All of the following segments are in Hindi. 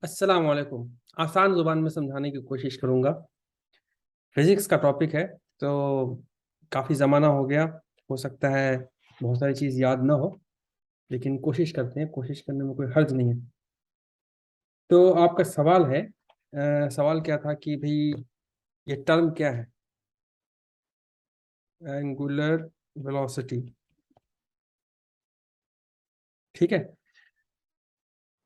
अस्सलाम वालेकुम। आसान ज़ुबान में समझाने की कोशिश करूँगा। फिज़िक्स का टॉपिक है, तो काफ़ी ज़माना हो गया। हो सकता है बहुत सारी चीज़ याद ना हो, लेकिन कोशिश करते हैं। कोशिश करने में कोई हर्ज नहीं है। तो आपका सवाल है, सवाल क्या था कि भई ये टर्म क्या है? Angular velocity. ठीक है।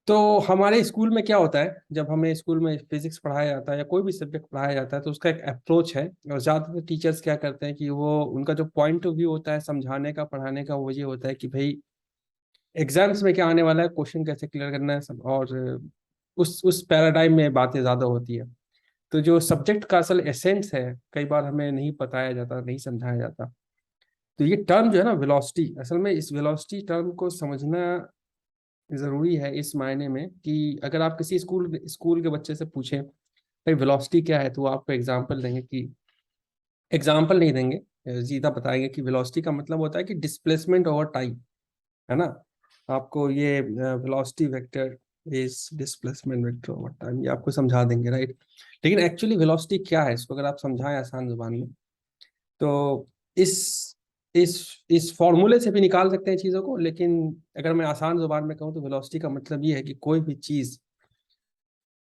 तो हमारे स्कूल में क्या होता है, जब हमें स्कूल में फिजिक्स पढ़ाया जाता है या कोई भी सब्जेक्ट पढ़ाया जाता है, तो उसका एक अप्रोच है। और ज़्यादातर टीचर्स क्या करते हैं कि वो उनका जो पॉइंट ऑफ व्यू होता है समझाने का, पढ़ाने का, वो ये होता है कि भाई एग्जाम्स में क्या आने वाला है, क्वेश्चन कैसे क्लियर करना है सब। और उस पैराडाइम में बातें ज़्यादा होती है। तो जो सब्जेक्ट का असल एसेंस है, कई बार हमें नहीं बताया जाता, नहीं समझाया जाता। तो ये टर्म जो है ना, वेलोसिटी, असल में इस वेलोसिटी टर्म को समझना ज़रूरी है इस मायने में कि अगर आप किसी स्कूल स्कूल के बच्चे से पूछें भाई वेलोसिटी क्या है, तो वो आपको एग्जाम्पल देंगे कि एग्जाम्पल नहीं देंगे, सीधा बताएंगे कि वेलोसिटी का मतलब होता है कि डिस्प्लेसमेंट ओवर टाइम, है ना। आपको ये velocity vector is displacement vector over time, ये आपको समझा देंगे, राइट। लेकिन एक्चुअली वेलोसिटी क्या है, इसको अगर आप समझाएं आसान जुबान में, तो इस फॉर्मूले से भी निकाल सकते हैं चीज़ों को। लेकिन अगर मैं आसान जुबान में कहूँ तो वेलोसिटी का मतलब ये है कि कोई भी चीज़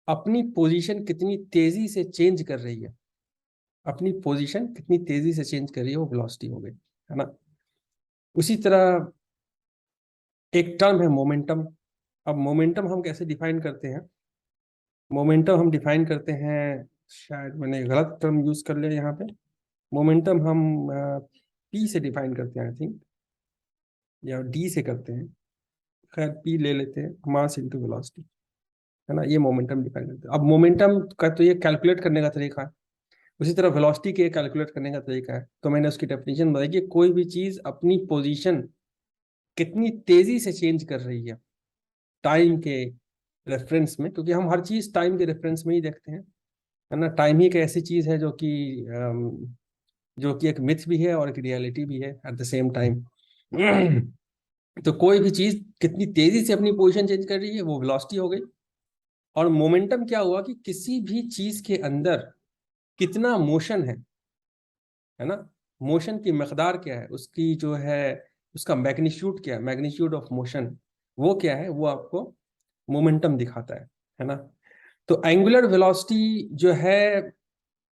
अपनी पोजीशन कितनी तेजी से चेंज कर रही है, अपनी पोजीशन कितनी तेजी से चेंज कर रही है, वो वेलोसिटी हो गई, है ना। उसी तरह एक टर्म है मोमेंटम। अब मोमेंटम हम कैसे डिफाइन करते हैं? मोमेंटम हम डिफाइन करते हैं, शायद मैंने गलत टर्म यूज कर लिया यहाँ पे। मोमेंटम हम पी से डिफाइन करते हैं, आई थिंक, या डी से करते हैं। खैर पी ले लेते हैं, मास इनटू वेलोसिटी, है ना। ये मोमेंटम डिफाइन करते हैं। अब मोमेंटम का तो ये कैलकुलेट करने का तरीका है, उसी तरह वेलोसिटी के कैलकुलेट करने का तरीका है। तो मैंने उसकी डेफिनेशन बताई कि कोई भी चीज अपनी पोजीशन कितनी तेजी से चेंज कर रही है टाइम के रेफरेंस में, क्योंकि हम हर चीज टाइम के रेफरेंस में ही देखते हैं, है ना। टाइम ही एक ऐसी चीज है जो कि एक मिथ भी है और एक रियलिटी भी है एट द सेम टाइम। तो कोई भी चीज कितनी तेजी से अपनी पोजीशन चेंज कर रही है, वो वेलोसिटी हो गई। और मोमेंटम क्या हुआ कि किसी भी चीज के अंदर कितना मोशन है ना। मोशन की मकदार क्या है, उसकी जो है उसका मैग्नीट्यूड क्या है, मैग्नीट्यूड ऑफ मोशन, वो क्या है, वो आपको मोमेंटम दिखाता है ना। तो एंगुलर वेलोसिटी जो है,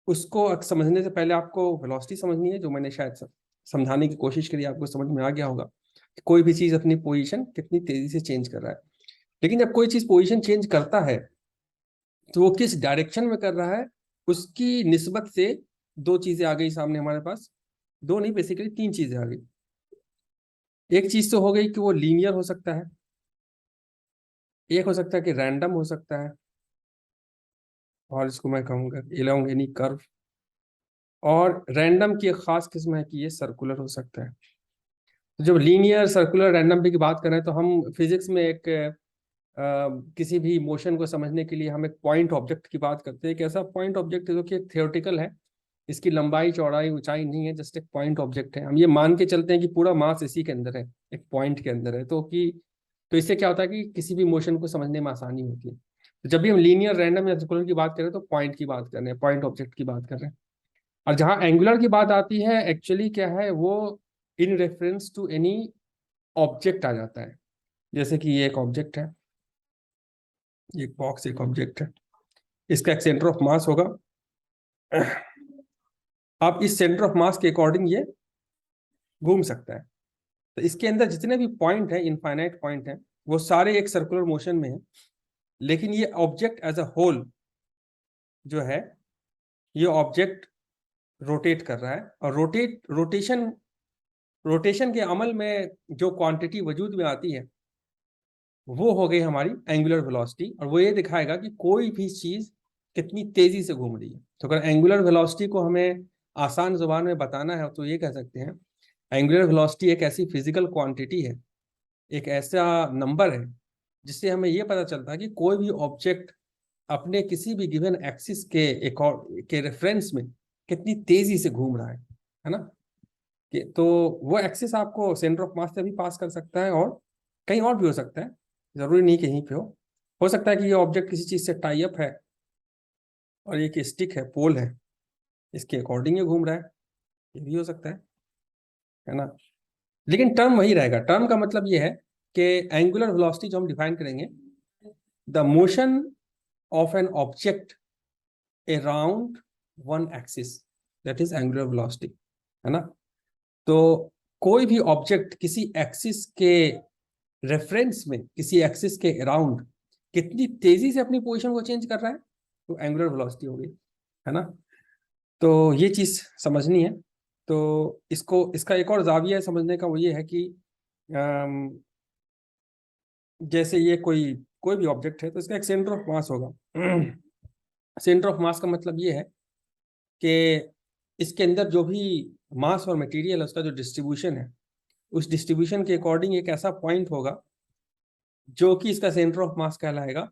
उसको समझने से पहले आपको वेलोसिटी समझनी है, जो मैंने शायद समझाने की कोशिश करी, आपको समझ में आ गया होगा कि कोई भी चीज अपनी पोजीशन कितनी तेजी से चेंज कर रहा है। लेकिन जब कोई चीज पोजीशन चेंज करता है, तो वो किस डायरेक्शन में कर रहा है, उसकी निस्बत से दो चीजें आ गई सामने हमारे पास। दो नहीं, बेसिकली तीन चीजें आ गई। एक चीज तो हो गई कि वो लीनियर हो सकता है, एक हो सकता है कि रैंडम हो सकता है, और इसको मैं कहूँगा एलोंग एनी कर्व। और रैंडम की एक खास किस्म है कि ये सर्कुलर हो सकता है। तो जब लीनियर, सर्कुलर, रैंडम की बात करें, तो हम फिजिक्स में एक किसी भी मोशन को समझने के लिए हम एक पॉइंट ऑब्जेक्ट की बात करते हैं। एक ऐसा पॉइंट ऑब्जेक्ट है जो कि थियोरेटिकल है, इसकी लंबाई चौड़ाई ऊंचाई नहीं है, जस्ट एक पॉइंट ऑब्जेक्ट है। हम ये मान के चलते हैं कि पूरा मास इसी के अंदर है, एक पॉइंट के अंदर है। तो इससे क्या होता है कि किसी भी मोशन को समझने में आसानी होती है। तो जब भी हम लीनियर, रैंडम या सर्कुलर की बात करें, तो पॉइंट की बात कर रहे हैं, पॉइंट ऑब्जेक्ट की बात कर रहे हैं। और जहाँ एंगुलर की बात आती है, एक्चुअली क्या है वो, in reference to any object आ जाता है। जैसे कि ये एक ऑब्जेक्ट है, एक बॉक्स एक ऑब्जेक्ट है, इसका एक सेंटर ऑफ मास होगा। अब इस सेंटर ऑफ मास के अकॉर्डिंग ये घूम सकता है। तो इसके अंदर जितने भी पॉइंट हैं, इनफाइनाइट पॉइंट हैं, वो सारे एक सर्कुलर मोशन में हैं। लेकिन ये ऑब्जेक्ट एज अ होल जो है, ये ऑब्जेक्ट रोटेट कर रहा है। और रोटेशन के अमल में जो क्वांटिटी वजूद में आती है, वो हो गई हमारी एंगुलर वेलोसिटी। और वो ये दिखाएगा कि कोई भी चीज कितनी तेजी से घूम रही है। तो अगर एंगुलर वेलोसिटी को हमें आसान जुबान में बताना है, तो ये कह सकते हैं एंगुलर वेलोसिटी एक ऐसी फिजिकल क्वांटिटी है, एक ऐसा नंबर है, जिससे हमें ये पता चलता है कि कोई भी ऑब्जेक्ट अपने किसी भी गिवन एक्सिस के रेफरेंस में कितनी तेजी से घूम रहा है ना। कि तो वो एक्सिस आपको सेंटर ऑफ मास से भी पास कर सकता है, और कहीं और भी हो सकता है, जरूरी नहीं कहीं पे हो। हो सकता है कि ये ऑब्जेक्ट किसी चीज से टाई अप है और एक स्टिक है, पोल है, इसके अकॉर्डिंग ये घूम रहा है, ये भी हो सकता है ना। लेकिन टर्म वही रहेगा। टर्म का मतलब ये है कि एंगुलर वेलोसिटी जो हम डिफाइन करेंगे, the motion of an object around one axis, that is angular velocity, है ना। तो कोई भी ऑब्जेक्ट किसी एक्सिस के रेफरेंस में, किसी एक्सिस के अराउंड कितनी तेजी से अपनी पोजीशन को चेंज कर रहा है, तो एंगुलर वेलोसिटी होगी, है ना। तो ये चीज समझनी है। तो इसका एक और जाविया है समझने का, वो ये है कि जैसे ये कोई कोई भी ऑब्जेक्ट है तो इसका एक सेंटर ऑफ मास होगा। सेंटर ऑफ मास का मतलब ये है कि इसके अंदर जो भी मास और मटेरियल है उसका जो डिस्ट्रीब्यूशन है, उस डिस्ट्रीब्यूशन के अकॉर्डिंग एक ऐसा पॉइंट होगा जो कि इसका सेंटर ऑफ मास कहलाएगा,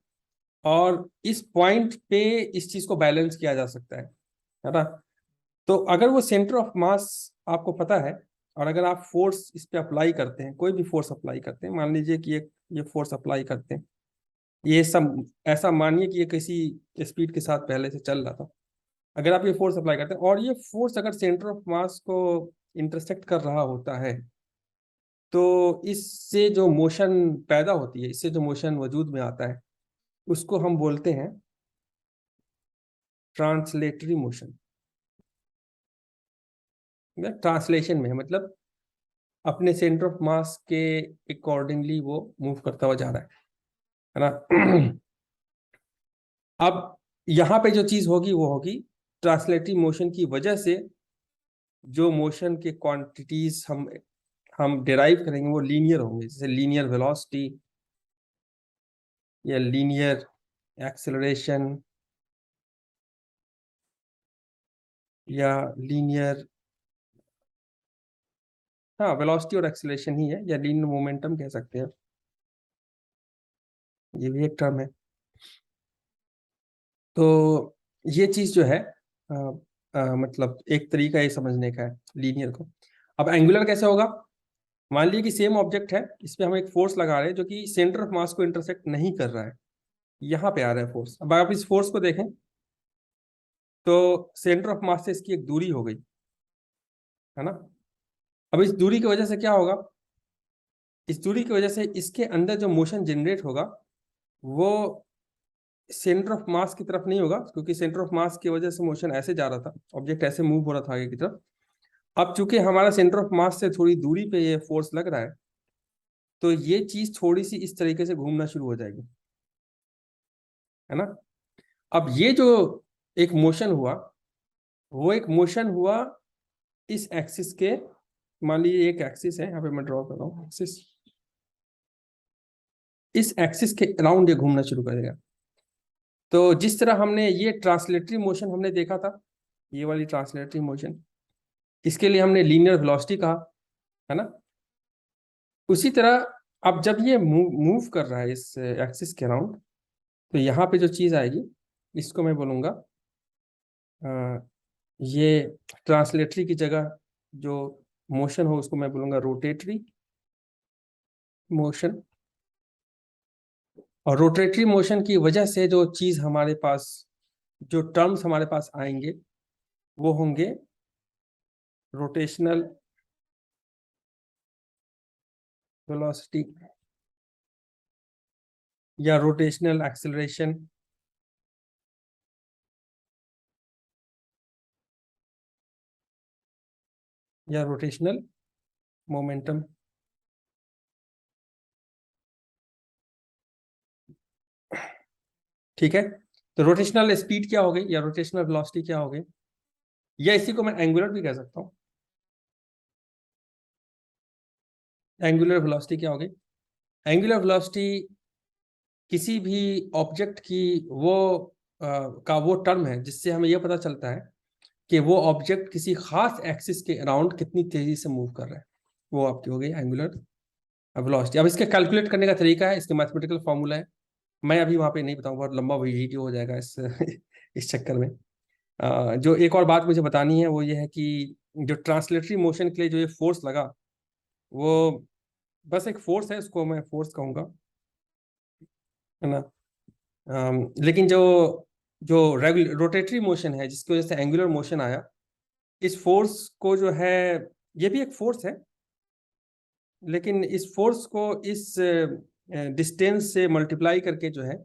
और इस पॉइंट पे इस चीज को बैलेंस किया जा सकता है ना। तो अगर वो सेंटर ऑफ मास आपको पता है, और अगर आप फोर्स इस पे अप्लाई करते हैं, कोई भी फोर्स अप्लाई करते हैं, मान लीजिए कि ये फोर्स अप्लाई करते हैं, ये सब ऐसा मानिए कि ये किसी स्पीड के साथ पहले से चल रहा था, अगर आप ये फोर्स अप्लाई करते हैं और ये फोर्स अगर सेंटर ऑफ मास को इंटरसेक्ट कर रहा होता है, तो इससे जो मोशन पैदा होती है, इससे जो मोशन वजूद में आता है, उसको हम बोलते हैं ट्रांसलेटरी मोशन। ट्रांसलेशन में है, मतलब अपने सेंटर ऑफ मास के अकॉर्डिंगली वो मूव करता हुआ जा रहा है ना। अब यहाँ पे जो चीज होगी वो होगी ट्रांसलेटरी मोशन की वजह से जो मोशन के क्वांटिटीज हम डिराइव करेंगे वो लीनियर होंगे, जैसे लीनियर वेलोसिटी या लीनियर एक्सेलरेशन या लीनियर, हाँ वेलोसिटी और एक्सेलरेशन ही है, या लीनियर मोमेंटम कह सकते हैं, ये भी एक टर्म है। तो ये चीज जो है मतलब एक तरीका ये समझने का है लीनियर को। अब एंगुलर कैसे होगा? मान लीजिए कि सेम ऑब्जेक्ट है, इस पे हम एक फोर्स लगा रहे हैं जो कि सेंटर ऑफ मास को इंटरसेक्ट नहीं कर रहा है, यहाँ पे आ रहा है फोर्स। अब आप इस फोर्स को देखें तो सेंटर ऑफ मास से इसकी एक दूरी हो गई, है ना। अब इस दूरी की वजह से क्या होगा? इस दूरी की वजह से इसके अंदर जो मोशन जनरेट होगा वो सेंटर ऑफ मास की तरफ नहीं होगा, क्योंकि सेंटर ऑफ मास की वजह से मोशन ऐसे जा रहा था, ऑब्जेक्ट ऐसे मूव हो रहा था आगे की तरफ। अब चूंकि हमारा सेंटर ऑफ मास से थोड़ी दूरी पे ये फोर्स लग रहा है, तो ये चीज थोड़ी सी इस तरीके से घूमना शुरू हो जाएगी, है ना। अब ये जो एक मोशन हुआ, वो एक मोशन हुआ इस एक्सिस के, मान लीजिए एक एक्सिस है, यहाँ पे मैं ड्रॉ कर रहा हूँ एक्सिस, इस एक्सिस के अराउंड ये घूमना शुरू करेगा। तो जिस तरह हमने ये ट्रांसलेटरी मोशन हमने देखा था, ये वाली ट्रांसलेटरी मोशन, इसके लिए हमने लीनियर वेलोसिटी कहा, है ना। उसी तरह अब जब ये मूव कर रहा है इस एक्सिस के अराउंड, तो यहाँ पे जो चीज आएगी इसको मैं बोलूंगा ये ट्रांसलेटरी की जगह जो मोशन हो उसको मैं बोलूंगा रोटेटरी मोशन। और रोटेटरी मोशन की वजह से जो चीज हमारे पास, जो टर्म्स हमारे पास आएंगे वो होंगे रोटेशनल वेलोसिटी या रोटेशनल एक्सेलरेशन या रोटेशनल मोमेंटम। ठीक है, तो रोटेशनल स्पीड क्या हो गई या रोटेशनल वेलोसिटी क्या हो गई, या इसी को मैं एंगुलर भी कह सकता हूँ। एंगुलर वेलोसिटी क्या हो गई? एंगुलर वेलोसिटी किसी भी ऑब्जेक्ट की वो का वो टर्म है जिससे हमें यह पता चलता है कि वो ऑब्जेक्ट किसी खास एक्सिस के अराउंड कितनी तेजी से मूव कर रहा है, वो आपकी हो गई एंगुलर वेलोसिटी। अब इसके कैलकुलेट करने का तरीका है, इसके मैथमेटिकल फॉर्मूला है, मैं अभी वहां पे नहीं बताऊँ, बहुत लंबा वीडियो हो जाएगा इस इस चक्कर में। जो एक और बात मुझे बतानी है वो ये है कि जो ट्रांसलेटरी मोशन के लिए जो ये फोर्स लगा, वो बस एक फोर्स है, उसको मैं फोर्स कहूंगा, है ना। लेकिन जो जो रेगुलर रोटेटरी मोशन है, जिसकी वजह से एंगुलर मोशन आया, इस फोर्स को जो है, ये भी एक फोर्स है, लेकिन इस फोर्स को इस डिस्टेंस से मल्टीप्लाई करके जो है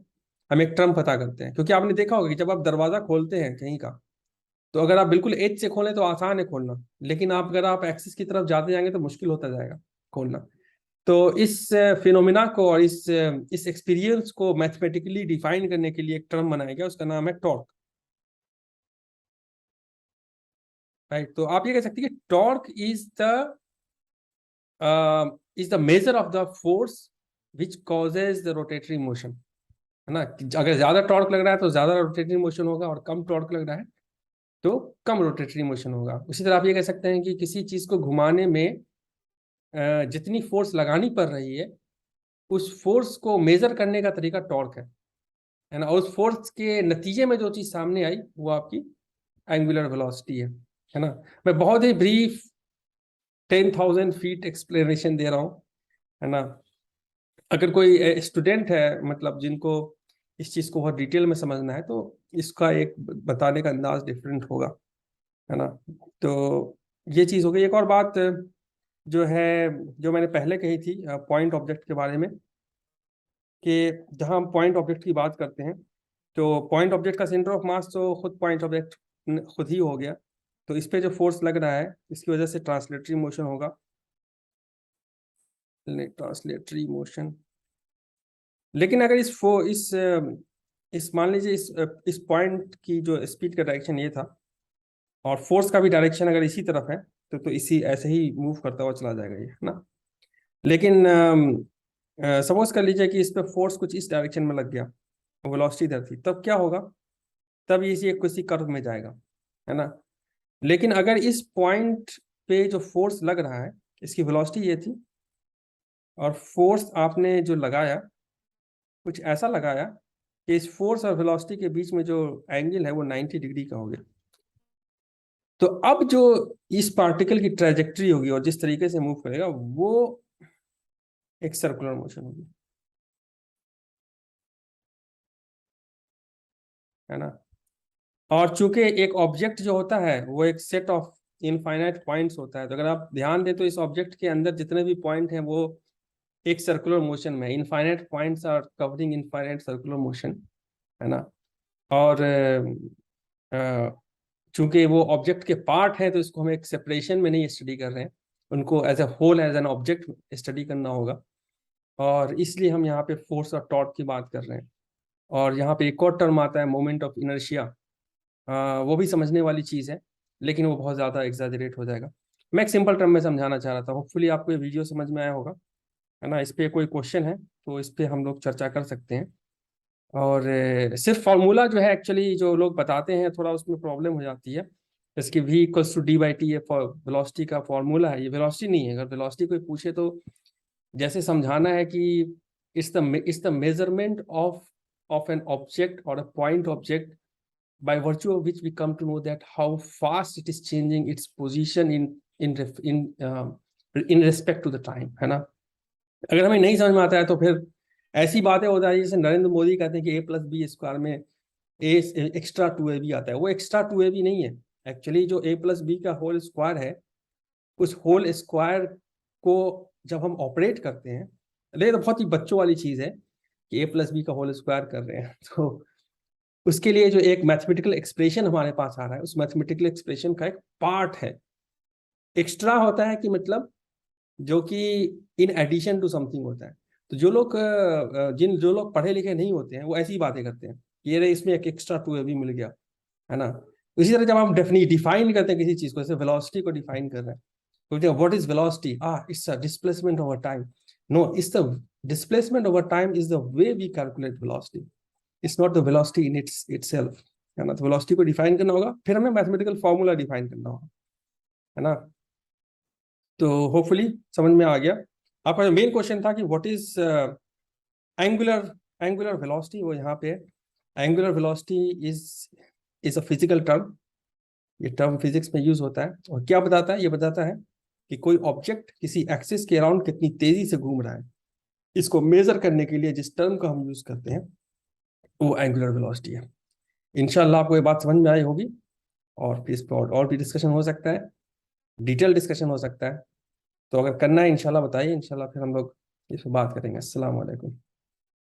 हम एक टर्म पता करते हैं। क्योंकि आपने देखा होगा कि जब आप दरवाजा खोलते हैं कहीं का, तो अगर आप बिल्कुल एज से खोलें तो आसान है खोलना, लेकिन आप अगर आप एक्सिस की तरफ जाते जाएंगे तो मुश्किल होता जाएगा खोलना। तो इस फिनोमिना को और इस एक्सपीरियंस को मैथमेटिकली डिफाइन करने के लिए एक टर्म बनाया गया, उसका नाम है टॉर्क। राइट, तो आप ये कह सकते हैं कि torque is the measure of the force which causes the rotatory motion, है ना। अगर ज्यादा टॉर्क लग रहा है तो ज्यादा रोटेटरी मोशन होगा, और कम टॉर्क लग रहा है तो कम रोटेटरी मोशन होगा। उसी तरह आप ये कह सकते हैं कि किसी चीज को घुमाने में जितनी फोर्स लगानी पड़ रही है, उस फोर्स को मेजर करने का तरीका टॉर्क है ना। और उस फोर्स के नतीजे में जो चीज सामने आई वो आपकी एंगुलर वेलोसिटी है ना। मैं बहुत ही ब्रीफ 10,000 फीट एक्सप्लेनेशन दे रहा हूँ, है ना। अगर कोई स्टूडेंट है, मतलब जिनको इस चीज को बहुत डिटेल में समझना है, तो इसका एक बताने का अंदाज डिफरेंट होगा, है ना। तो ये चीज हो गई। एक और बात जो है, जो मैंने पहले कही थी पॉइंट ऑब्जेक्ट के बारे में, कि जहां हम पॉइंट ऑब्जेक्ट की बात करते हैं, तो पॉइंट ऑब्जेक्ट का सेंटर ऑफ मास तो खुद पॉइंट ऑब्जेक्ट खुद ही हो गया। तो इस पे जो फोर्स लग रहा है, इसकी वजह से ट्रांसलेटरी मोशन होगा, ट्रांसलेटरी मोशन। लेकिन अगर इस मान लीजिए इस पॉइंट की जो स्पीड का डायरेक्शन ये था, और फोर्स का भी डायरेक्शन अगर इसी तरफ है, तो इसी ऐसे ही मूव करता हुआ चला जाएगा ये, है ना। लेकिन सपोज कर लीजिए कि इस पे फोर्स कुछ इस डायरेक्शन में लग गया, वेलोसिटी इधर थी, तब क्या होगा? तब ये किसी कर्व में जाएगा, है ना। लेकिन अगर इस पॉइंट पे जो फोर्स लग रहा है, इसकी वेलोसिटी ये थी, और फोर्स आपने जो लगाया कुछ ऐसा लगाया कि इस फोर्स और वेलोसिटी के बीच में जो एंगल है वो 90 डिग्री का हो गया, तो अब जो इस पार्टिकल की ट्रेजेक्टरी होगी और जिस तरीके से मूव करेगा वो एक सर्कुलर मोशन होगी, है ना। और चूंकि एक ऑब्जेक्ट जो होता है वो एक सेट ऑफ इनफाइनाइट पॉइंट्स होता है, तो अगर आप ध्यान दें तो इस ऑब्जेक्ट के अंदर जितने भी पॉइंट हैं वो एक सर्कुलर मोशन में, infinite points are covering infinite circular motion, है ना। और चूंकि वो ऑब्जेक्ट के पार्ट है, तो इसको हम एक सेपरेशन में नहीं स्टडी कर रहे हैं, उनको as a whole, as an object study करना होगा। और इसलिए हम यहाँ पे फोर्स और टॉर्क की बात कर रहे हैं। और यहाँ पे एक और टर्म आता है, मोमेंट ऑफ इनर्शिया। वो भी समझने वाली चीज़ है, लेकिन वो बहुत ज़्यादा एग्जैजरेट हो जाएगा। मैं एक सिंपल टर्म में समझाना चाह रहा था, होपफुली आपको ये वीडियो समझ में आया होगा, है ना। इस पे कोई क्वेश्चन है तो इस पे हम लोग चर्चा कर सकते हैं। और सिर्फ फार्मूला जो है, एक्चुअली जो लोग बताते हैं थोड़ा उसमें प्रॉब्लम हो जाती है। जैसे v equals to D by T, ये वेलोसिटी का फॉर्मूला है, ये वेलोसिटी नहीं है। अगर वेलोसिटी कोई पूछे तो जैसे समझाना है कि it's the measurement of an object और a point object by virtue of which we come to know that how fast it is changing its position in respect to the time, है ना। अगर हमें नहीं समझ में आता है तो फिर ऐसी बातें हो जाती है, जैसे नरेंद्र मोदी कहते हैं कि a प्लस बी स्क्वायर में ए एक्स्ट्रा 2ab आता है। वो एक्स्ट्रा 2ab नहीं है, एक्चुअली जो a प्लस बी का होल स्क्वायर है, उस होल स्क्वायर को जब हम ऑपरेट करते हैं, लेकिन तो बहुत ही बच्चों वाली चीज है कि a प्लस बी का होल स्क्वायर कर रहे हैं, तो उसके लिए जो एक मैथमेटिकल एक्सप्रेशन हमारे पास आ रहा है, उस मैथमेटिकल एक्सप्रेशन का एक पार्ट है, एक्स्ट्रा होता है, कि मतलब जो कि इन एडिशन टू समथिंग होता है। तो जो लोग पढ़े लिखे नहीं होते हैं वो ऐसी बातें करते हैं, ये रे इसमें एक एक्स्ट्रा 2ab मिल गया, है ना। इसी तरह जब हम डिफाइन करते हैं किसी चीज को, जैसे वेलोसिटी को डिफाइन कर रहे हैं, तो what is velocity? It's a displacement over time. No, it's the displacement over time is the way we calculate velocity, it's not the velocity in itself, है ना। तो वेलोसिटी को डिफाइन करना होगा, फिर हमें मैथमेटिकल फॉर्मूला डिफाइन करना होगा, है ना। तो होपफुली समझ में आ गया। आपका जो मेन क्वेश्चन था कि what is angular angular velocity, वो यहाँ पे angular velocity is a physical term. ये टर्म फिजिक्स में यूज होता है, और क्या बताता है? ये बताता है कि कोई ऑब्जेक्ट किसी एक्सिस के अराउंड कितनी तेजी से घूम रहा है। इसको मेजर करने के लिए जिस टर्म का हम यूज करते हैं वो एंगुलर वेलोसिटी है। इंशाल्लाह आपको ये बात समझ में आई होगी, और फिर इस पर और भी डिस्कशन हो सकता है, डिटेल डिस्कशन हो सकता है। तो अगर करना है इंशाल्लाह बताइए, इंशाल्लाह फिर हम लोग इस पर बात करेंगे। अस्सलाम वालेकुम।